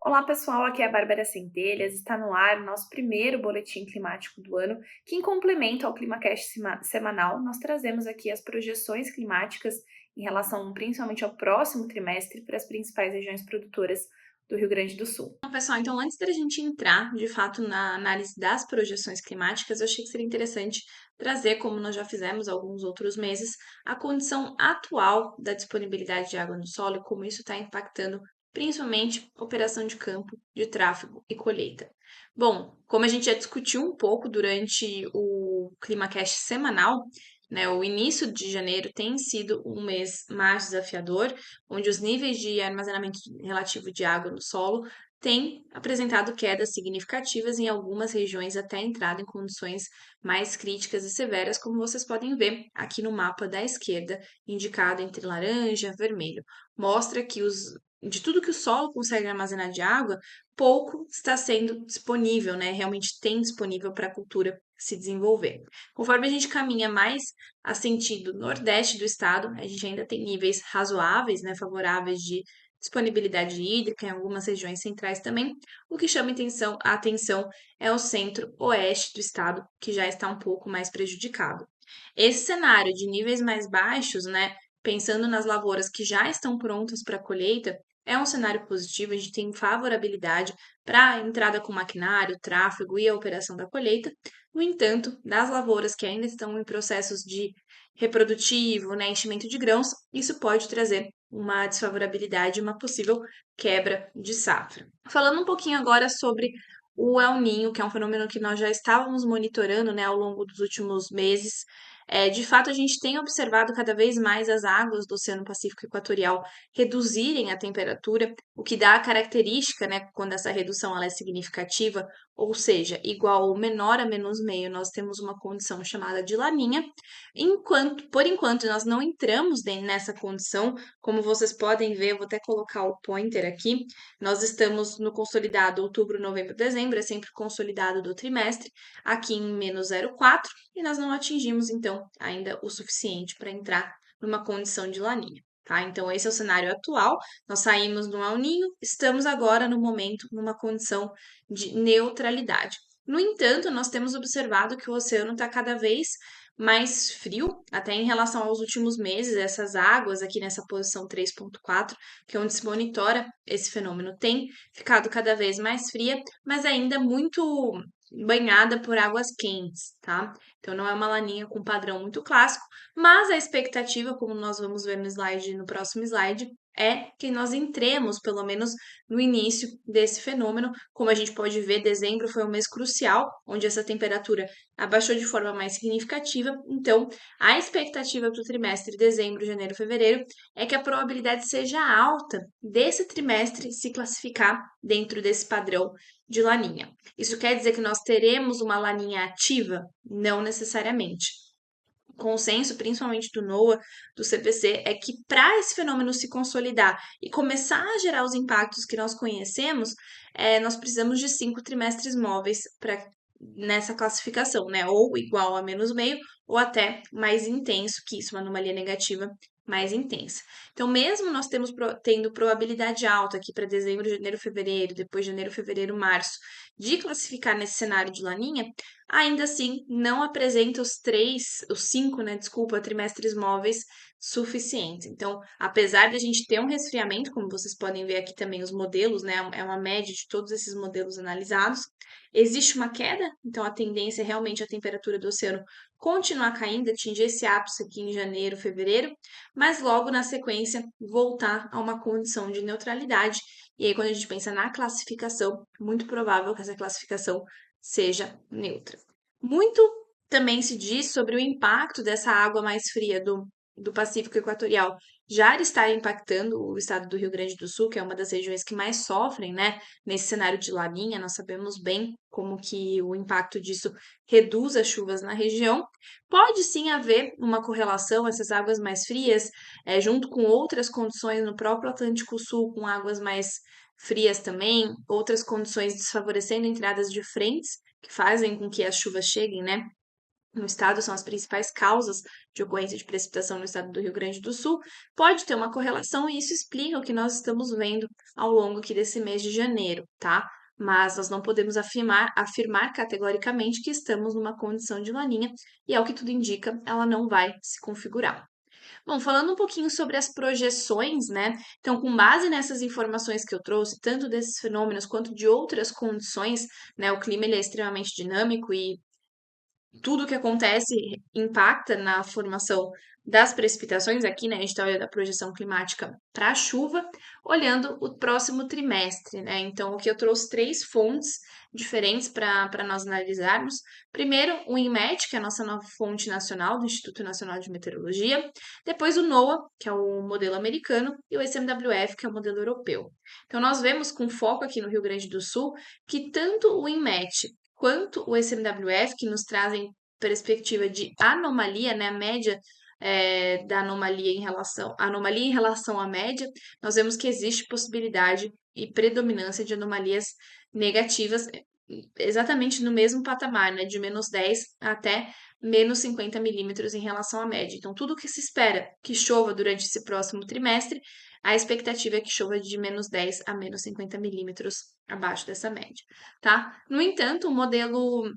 Olá pessoal, aqui é a Bárbara Centelhas, está no ar o nosso primeiro boletim climático do ano, que em complemento ao ClimaCast semanal, nós trazemos aqui as projeções climáticas em relação principalmente ao próximo trimestre para as principais regiões produtoras do Rio Grande do Sul. Bom, pessoal, então antes da gente entrar de fato na análise das projeções climáticas, eu achei que seria interessante trazer, como nós já fizemos alguns outros meses, a condição atual da disponibilidade de água no solo e como isso está impactando principalmente a operação de campo, de tráfego e colheita. Bom, como a gente já discutiu um pouco durante o ClimaCast semanal, né, o início de janeiro tem sido um mês mais desafiador, onde os níveis de armazenamento relativo de água no solo têm apresentado quedas significativas em algumas regiões até entrada em condições mais críticas e severas, como vocês podem ver aqui no mapa da esquerda, indicado entre laranja e vermelho. Mostra que de tudo que o solo consegue armazenar de água, pouco está sendo disponível, né? Realmente tem disponível para a cultura se desenvolver. Conforme a gente caminha mais a sentido nordeste do estado, a gente ainda tem níveis razoáveis, né, favoráveis de disponibilidade hídrica em algumas regiões centrais também. O que chama a atenção é o centro-oeste do estado, que já está um pouco mais prejudicado. Esse cenário de níveis mais baixos, né, pensando nas lavouras que já estão prontas para a colheita, é um cenário positivo, a gente tem favorabilidade para a entrada com maquinário, tráfego e a operação da colheita. No entanto, das lavouras que ainda estão em processos de reprodutivo, né, enchimento de grãos, isso pode trazer uma desfavorabilidade, uma possível quebra de safra. Falando um pouquinho agora sobre o El Ninho, que é um fenômeno que nós já estávamos monitorando, né, ao longo dos últimos meses. De fato, a gente tem observado cada vez mais as águas do Oceano Pacífico Equatorial reduzirem a temperatura, o que dá a característica, né, quando essa redução ela é significativa, ou seja, igual ou menor a -meio, nós temos uma condição chamada de laninha. Por enquanto, nós não entramos nessa condição, como vocês podem ver, eu vou até colocar o pointer aqui. Nós estamos no consolidado outubro, novembro, dezembro, é sempre consolidado do trimestre, aqui em -0,4, e nós não atingimos, então, ainda o suficiente para entrar numa condição de laninha. Tá? Então, esse é o cenário atual. Nós saímos do El Ninho, estamos agora, no momento, numa condição de neutralidade. No entanto, nós temos observado que o oceano está cada vez mais frio, até em relação aos últimos meses, essas águas aqui nessa posição 3,4, que é onde se monitora esse fenômeno, tem ficado cada vez mais fria, mas ainda muito banhada por águas quentes, tá? Então não é uma laninha com padrão muito clássico, mas a expectativa, como nós vamos ver no próximo slide, é que nós entremos, pelo menos, no início desse fenômeno. Como a gente pode ver, dezembro foi um mês crucial, onde essa temperatura abaixou de forma mais significativa. Então, a expectativa para o trimestre dezembro, janeiro, fevereiro é que a probabilidade seja alta desse trimestre se classificar dentro desse padrão de laninha. Isso quer dizer que nós teremos uma laninha ativa? Não necessariamente. O consenso, principalmente do NOAA, do CPC, é que para esse fenômeno se consolidar e começar a gerar os impactos que nós conhecemos, nós precisamos de 5 trimestres móveis para nessa classificação, né? Ou igual a -meio, ou até mais intenso que isso, uma anomalia negativa mais intensa. Então, mesmo nós tendo probabilidade alta aqui para dezembro, janeiro, fevereiro, depois janeiro, fevereiro, março, de classificar nesse cenário de laninha, ainda assim não apresenta os cinco, né, desculpa, trimestres móveis suficientes. Então, apesar de a gente ter um resfriamento, como vocês podem ver aqui também os modelos, né, é uma média de todos esses modelos analisados, existe uma queda, então a tendência é realmente a temperatura do oceano continuar caindo, atingir esse ápice aqui em janeiro, fevereiro, mas logo na sequência voltar a uma condição de neutralidade. E aí, quando a gente pensa na classificação, muito provável que essa classificação seja neutra. Muito também se diz sobre o impacto dessa água mais fria do Pacífico Equatorial já estar impactando o estado do Rio Grande do Sul, que é uma das regiões que mais sofrem, né, nesse cenário de laninha. Nós sabemos bem como que o impacto disso reduz as chuvas na região. Pode sim haver uma correlação, essas águas mais frias, junto com outras condições no próprio Atlântico Sul, com águas mais frias também, outras condições desfavorecendo entradas de frentes, que fazem com que as chuvas cheguem, né, no estado, são as principais causas de ocorrência de precipitação no estado do Rio Grande do Sul, pode ter uma correlação e isso explica o que nós estamos vendo ao longo aqui desse mês de janeiro, tá? Mas nós não podemos afirmar categoricamente que estamos numa condição de laninha e, ao que tudo indica, ela não vai se configurar. Bom, falando um pouquinho sobre as projeções, né? Então, com base nessas informações que eu trouxe, tanto desses fenômenos quanto de outras condições, né? O clima ele é extremamente dinâmico e tudo que acontece impacta na formação das precipitações. Aqui, né, a gente está olhando a projeção climática para a chuva, olhando o próximo trimestre, né? Então, aqui eu trouxe 3 fontes diferentes para nós analisarmos. Primeiro, o INMET, que é a nossa nova fonte nacional do Instituto Nacional de Meteorologia. Depois, o NOAA, que é o modelo americano, e o ICMWF, que é o modelo europeu. Então, nós vemos com foco aqui no Rio Grande do Sul que tanto o INMET quanto o ICMWF, que nos trazem perspectiva de anomalia, né, a média da anomalia em relação à média, nós vemos que existe possibilidade e predominância de anomalias negativas exatamente no mesmo patamar, né, de -10 até -50 milímetros em relação à média. Então, tudo que se espera que chova durante esse próximo trimestre, a expectativa é que chova de -10 a -50 milímetros abaixo dessa média, tá? No entanto, o modelo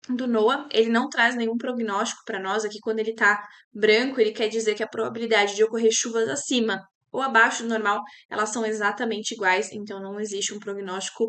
do NOAA, ele não traz nenhum prognóstico para nós. Aqui, quando ele está branco, ele quer dizer que a probabilidade de ocorrer chuvas acima ou abaixo do normal, elas são exatamente iguais, então não existe um prognóstico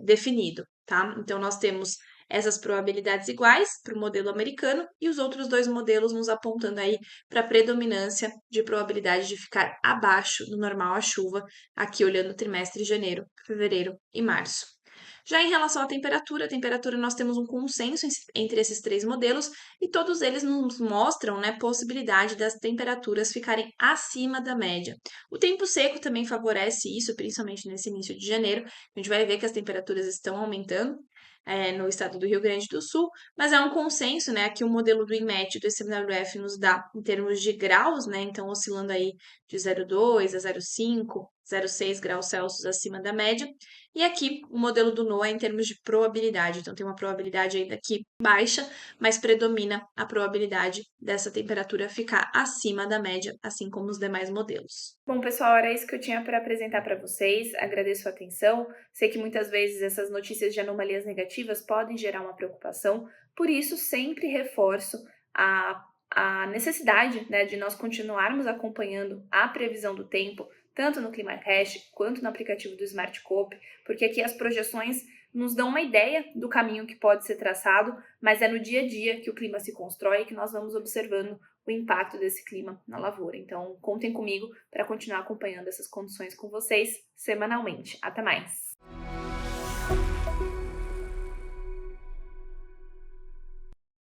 definido, tá? Então, nós temos essas probabilidades iguais para o modelo americano e os outros 2 modelos nos apontando aí para a predominância de probabilidade de ficar abaixo do normal a chuva, aqui olhando o trimestre de janeiro, fevereiro e março. Já em relação à temperatura, a temperatura nós temos um consenso entre esses 3 modelos e todos eles nos mostram, né, possibilidade das temperaturas ficarem acima da média. O tempo seco também favorece isso, principalmente nesse início de janeiro. A gente vai ver que as temperaturas estão aumentando no estado do Rio Grande do Sul, mas é um consenso, né? Aqui o modelo do INMET e do ICMWF nos dá em termos de graus, né? Então, oscilando aí de 0,2 a 0,5, 0,6 graus Celsius acima da média. E aqui o modelo do NOAA é em termos de probabilidade. Então, tem uma probabilidade ainda aqui baixa, mas predomina a probabilidade dessa temperatura ficar acima da média, assim como os demais modelos. Bom, pessoal, era isso que eu tinha para apresentar para vocês. Agradeço a atenção. Sei que muitas vezes essas notícias de anomalias negativas podem gerar uma preocupação, por isso sempre reforço a necessidade, né, de nós continuarmos acompanhando a previsão do tempo, tanto no ClimaCast quanto no aplicativo do SmartCope, porque aqui as projeções nos dão uma ideia do caminho que pode ser traçado, mas é no dia a dia que o clima se constrói e que nós vamos observando o impacto desse clima na lavoura. Então, contem comigo para continuar acompanhando essas condições com vocês semanalmente. Até mais!